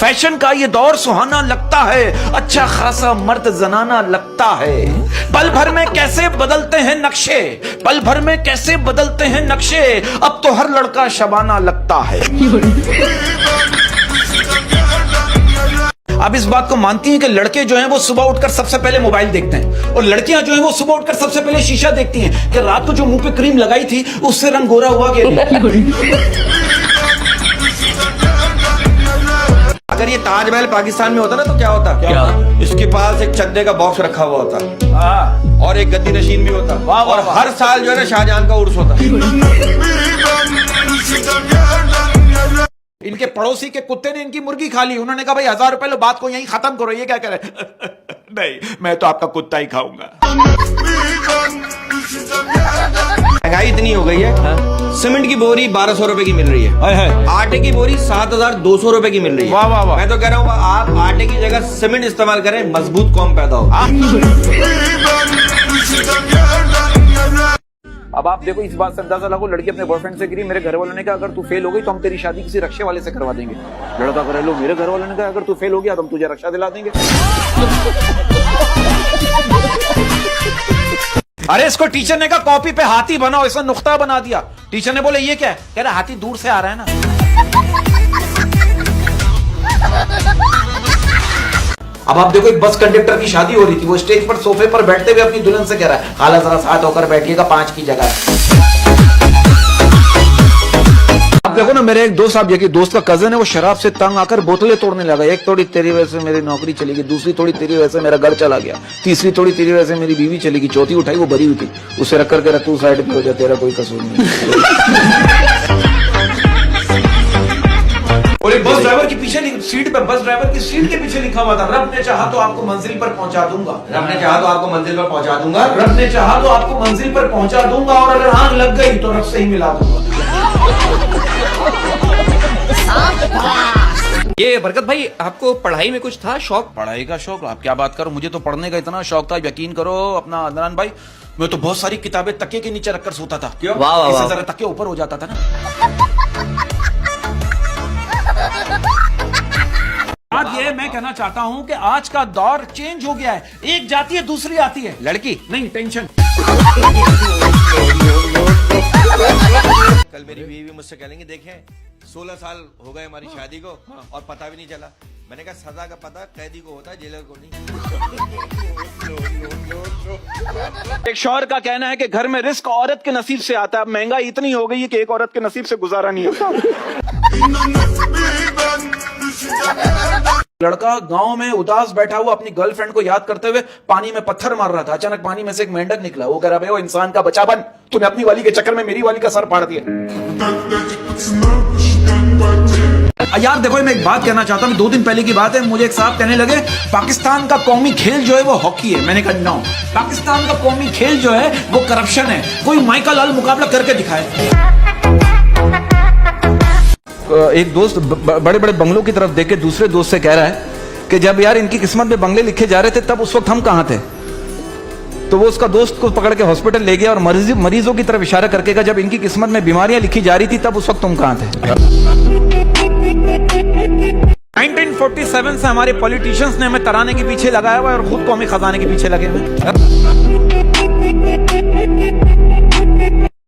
Fashion का ये दौर सुहाना लगता है, अच्छा खासा मर्द जनाना लगता है। पल भर में कैसे बदलते हैं नक्शे, पल भर में कैसे बदलते हैं नक्शे, अब तो हर लड़का शबाना लगता है। आप इस बात को मानती हैं कि लड़के जो हैं वो सुबह उठकर सबसे पहले मोबाइल देखते हैं, और लड़कियां जो हैं वो सुबह उठकर सबसे पहले शीशा देखती हैं कि रात को जो मुंह पे क्रीम लगाई थी उससे रंग गोरा हुआ कि अगर ये ताजमहल पाकिस्तान में होता ना तो क्या होता? क्या? इसके पास एक चंदे का बॉक्स रखा हुआ होता और एक गद्दी नशीन भी होता। वाह, वाह, और वाह। हर साल जो है ना शाहजहां का उर्स होता। इनके पड़ोसी के कुत्ते ने इनकी मुर्गी खा ली, उन्होंने कहा भाई 1000 रुपए लो, बात को यहीं खत्म करो। ये क्या करे नहीं, मैं तो आपका कुत्ता ही खाऊंगा। महंगाई इतनी हो गई है, सीमेंट की बोरी 1200 रुपए की मिल रही है, आटे की बोरी 7200 रुपए की मिल रही है। वाह वाह वाह। मैं तो कह रहा हूँ आप आटे की जगह सीमेंट इस्तेमाल करें, मजबूत कौम पैदा हो। अब आप देखो, इस बात से अंदाजा लगो, लड़की अपने बॉयफ्रेंड से गिरी, मेरे घर वालों ने कहा अगर तू फेल हो गई तो हम तेरी शादी किसी रक्षा वाले से करवा देंगे। लड़का करे लो, मेरे घर वालों ने कहा अगर तू फेल हो गया तो हम तुझे रक्षा दिला देंगे। अरे इसको टीचर ने कहा कॉपी पे हाथी बनाओ, इसने नुक्ता बना दिया। टीचर ने बोले ये क्या है? कह रहा हाथी दूर से आ रहा है ना। अब आप देखो, एक बस कंडक्टर की शादी हो रही थी, वो स्टेज पर सोफे पर बैठते हुए अपनी दुल्हन से कह रहा है खाला जरा साथ होकर बैठिएगा, 5 की जगह। अब देखो ना, मेरे एक दोस्त, आप देखिए दोस्त का कजन है, वो शराब से तंग आकर बोतलें तोड़ने लगा। एक तोड़ी तेरी वजह से मेरी नौकरी चली गई, दूसरी तोड़ी तेरी वजह से मेरा घर चला गया, तीसरी तोड़ी तेरी वजह से मेरी बीवी चली गई, चौथी उठाई वो भरी हुई थी, उसे रख कर तू साइड पे हो जा, तेरा कोई कसूर नहीं। और एक बस ड्राइवर की पीछे सीट पे, बस ड्राइवर की सीट के पीछे लिखा हुआ था रब ने चाहा तो आपको मंजिल पर पहुंचा दूंगा, रब ने चाहा तो आपको मंजिल पर पहुंचा दूंगा, रब ने चाहा तो आपको मंजिल पर पहुंचा दूंगा, और अगर आग लग गई तो रब से ही मिला दूंगा। ये बरकत भाई, आपको पढ़ाई में कुछ था शौक? पढ़ाई का शौक? आप क्या बात करो, मुझे तो पढ़ने का इतना शौक था, यकीन करो अपना अदनान भाई, मैं तो बहुत सारी किताबें तकिए के नीचे रखकर सोता था। क्यों? वाह वाह इससे वाह। जरा तकिए ऊपर हो जाता था ना। बात ये मैं कहना चाहता हूं कि आज का दौर चेंज हो गया है, एक जाती है दूसरी आती है। लड़की नहीं, टेंशन। कल मेरी बीवी मुझसे कह लेंगे देखें 16 साल हो गए हमारी शादी को और पता भी नहीं चला। मैंने कहा सजा का पता कैदी को होता है, जेलर को नहीं। एक शौहर का कहना है कि घर में रिस्क औरत के नसीब से आता है। अब महंगाई इतनी हो गई है कि एक औरत के नसीब से गुजारा नहीं होता। लड़का गांव में उदास बैठा हुआ अपनी गर्लफ्रेंड को याद करते हुए पानी में पत्थर मार रहा था। अचानक पानी में से एक मेंढक निकला। वो कह रहा है, ओ इंसान का बच्चा बन, तूने अपनी वाली के चक्कर में मेरी वाली का सर फाड़ दिया। यार देखो, मैं एक बात कहना चाहता हूँ, 2 दिन पहले की बात है, मुझे एक साहब कहने लगे पाकिस्तान का कौमी खेल जो है वो हॉकी है। मैंने कहा नो, पाकिस्तान का कौमी खेल जो है वो करप्शन है। कोई माइकल लाल मुकाबला करके दिखाए। एक दोस्त बड़े बड़े बंगलों की तरफ देख के दूसरे दोस्त से कह रहा है कि जब यार इनकी किस्मत में बंगले लिखे जा रहे थे तब उस वक्त हम कहाँ थे। तो वो उसका दोस्त को पकड़ के हॉस्पिटल ले गया और मरीजों की तरफ इशारा करके कहा जब इनकी किस्मत में बीमारियां लिखी जा रही थी तब उस वक्त तुम कहाँ थे। 1947 से हमारे पॉलिटिशियंस ने हमें तराने के पीछे लगाया हुआ है और खुद कौमी खजाने के पीछे लगे हुए।